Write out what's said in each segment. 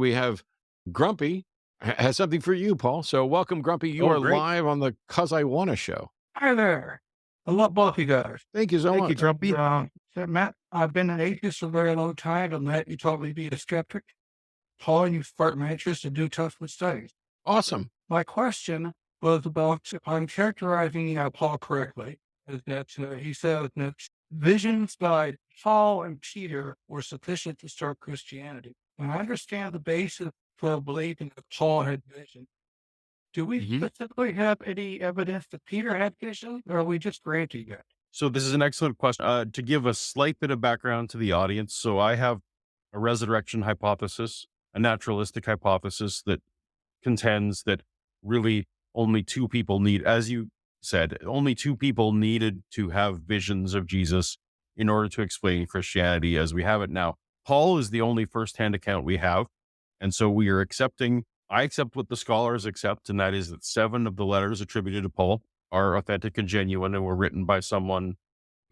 we have Grumpy has something for you, Paul. So welcome, Grumpy. You Oh, are great. live on the Cus I Wanna show. Hi there. I love both you guys. Thank you so Thank you, much. Grumpy. So Matt, I've been an atheist for a very long time, and Matt, you told me to be a skeptic. Paul, you sparked my interest to do tough studies. Awesome. My question was about if I'm characterizing Paul correctly, is that he said that visions by Paul and Peter were sufficient to start Christianity. And I understand the basis for believing that Paul had vision. Do we Mhm. specifically have any evidence that Peter had vision, or are we just granting it? So this is an excellent question. To give a slight bit of background to the audience, so I have a resurrection hypothesis, a naturalistic hypothesis that contends that really only two people need, as you said, only two people needed to have visions of Jesus in order to explain Christianity as we have it now. Paul is the only firsthand account we have. And so we are accepting, I accept what the scholars accept, and that is that 7 of the letters attributed to Paul are authentic and genuine and were written by someone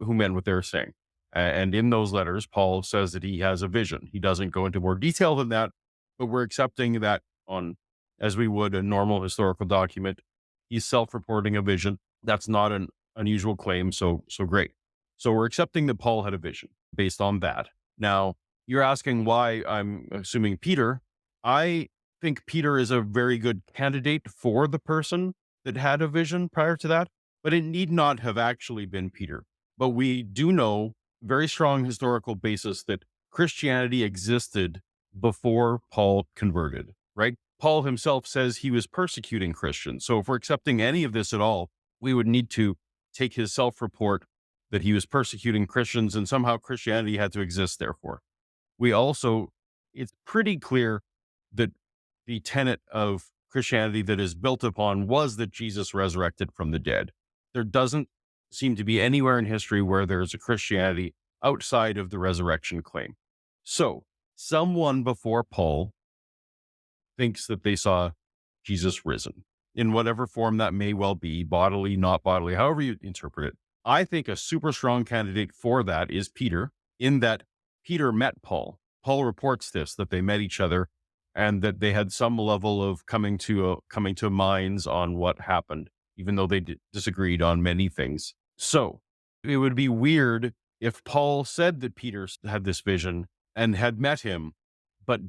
who meant what they were saying. And in those letters, Paul says that he has a vision. He doesn't go into more detail than that, but we're accepting that on, as we would a normal historical document. He's self-reporting a vision. That's not an unusual claim. So great. So we're accepting that Paul had a vision based on that. Now, you're asking why I'm assuming Peter. I think Peter is a very good candidate for the person that had a vision prior to that, but it need not have actually been Peter. But we do know very strong historical basis that Christianity existed before Paul converted, right? Paul himself says he was persecuting Christians. So if we're accepting any of this at all, we would need to take his self-report that he was persecuting Christians and somehow Christianity had to exist, therefore. We also, it's pretty clear that the tenet of Christianity that is built upon was that Jesus resurrected from the dead. There doesn't seem to be anywhere in history where there's a Christianity outside of the resurrection claim. So someone before Paul thinks that they saw Jesus risen in whatever form that may well be, bodily, not bodily, however you interpret it. I think a super strong candidate for that is Peter, in that Peter met Paul. Paul reports this, that they met each other and that they had some level of coming to minds on what happened, even though they disagreed on many things. So it would be weird if Paul said that Peter had this vision and had met him, but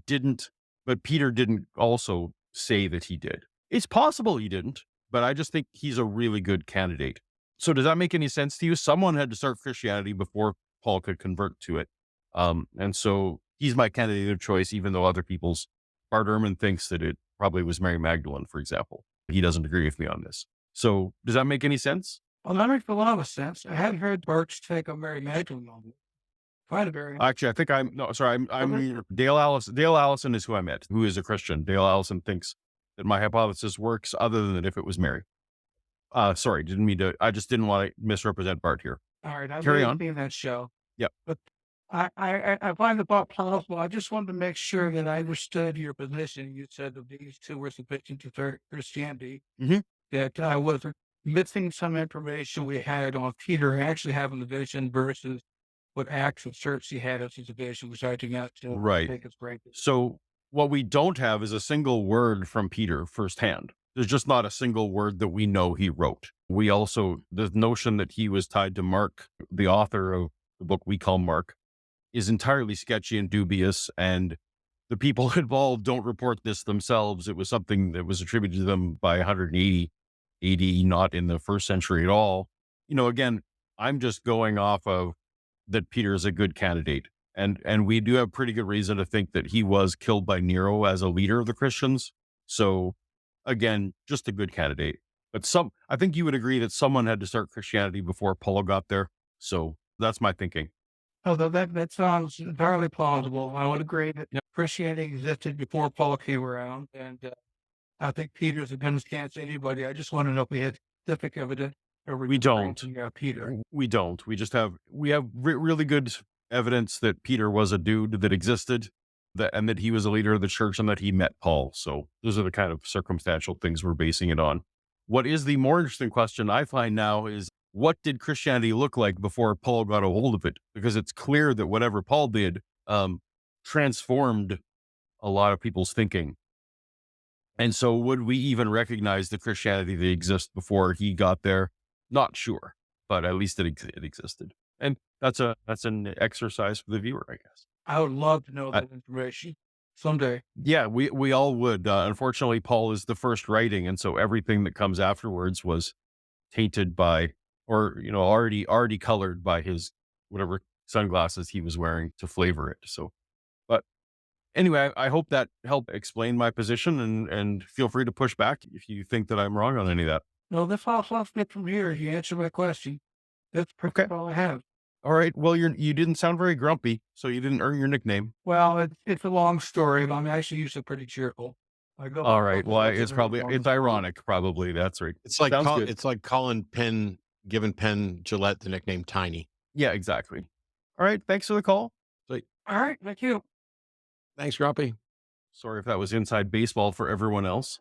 Peter didn't also say that he did. It's possible he didn't, but I just think he's a really good candidate. So does that make any sense to you? Someone had to start Christianity before Paul could convert to it. And so he's my candidate of choice, even though other people's, Bart Ehrman thinks that it probably was Mary Magdalene, for example. He doesn't agree with me on this. So does that make any sense? Well, that makes a lot of sense. I hadn't heard Bart's take on Mary Magdalene on it. Quite a very Actually, I think I'm Dale Allison. Dale Allison is who I met, who is a Christian. Dale Allison thinks that my hypothesis works other than if it was Mary. Sorry, didn't mean to, I just didn't want to misrepresent Bart here. All right, I've Carry really on. seen that show. Yep. But I find the thought plausible. I just wanted to make sure that I understood your position. You said that these two were sufficient to start Christianity, Mhm. that I wasn't missing some information we had on Peter actually having the vision versus what Acts of Church he had as his vision, which I do not Right. take as granted. So what we don't have is a single word from Peter firsthand. There's just not a single word that we know he wrote. We also, the notion that he was tied to Mark, the author of the book we call Mark, is entirely sketchy and dubious. And the people involved don't report this themselves. It was something that was attributed to them by 180 AD, not in the first century at all. Again, I'm just going off of that Peter is a good candidate. And we do have pretty good reason to think that he was killed by Nero as a leader of the Christians. So again, just a good candidate. But I think you would agree that someone had to start Christianity before Paul got there. So that's my thinking. Although that sounds entirely plausible. I would agree that Yep. Christianity existed before Paul came around, and I think Peter's a gun against anybody. I just want to know if we had specific evidence or We don't. Peter. We don't. We have really good evidence that Peter was a dude that existed, and that he was a leader of the church and that he met Paul. So those are the kind of circumstantial things we're basing it on. What is the more interesting question I find now is, what did Christianity look like before Paul got a hold of it? Because it's clear that whatever Paul did transformed a lot of people's thinking. And so would we even recognize the Christianity that exists before he got there? Not sure, but at least it existed. And that's an exercise for the viewer, I guess. I would love to know Uh, that information someday. yeah, we all would. Unfortunately, Paul is the first writing, and so everything that comes afterwards was tainted by, or already colored by his whatever sunglasses he was wearing to flavor it. So, but anyway, I hope that helped explain my position, and feel free to push back if you think that I'm wrong on any of that. No, that's all sounds good from here. You answered my question. That's pretty Okay. much all I have. All right. Well, you didn't sound very grumpy, so you didn't earn your nickname. Well, it's a long story, but I'm actually usually pretty cheerful. I go All right. Well, that's a it's very probably long it's story. ironic. Probably that's right. It's like Sounds good. it's like calling Penn, giving Penn Gillette the nickname Tiny. Yeah, exactly. All right. Thanks for the call. All right, thank you. Thanks, Grumpy. Sorry if that was inside baseball for everyone else.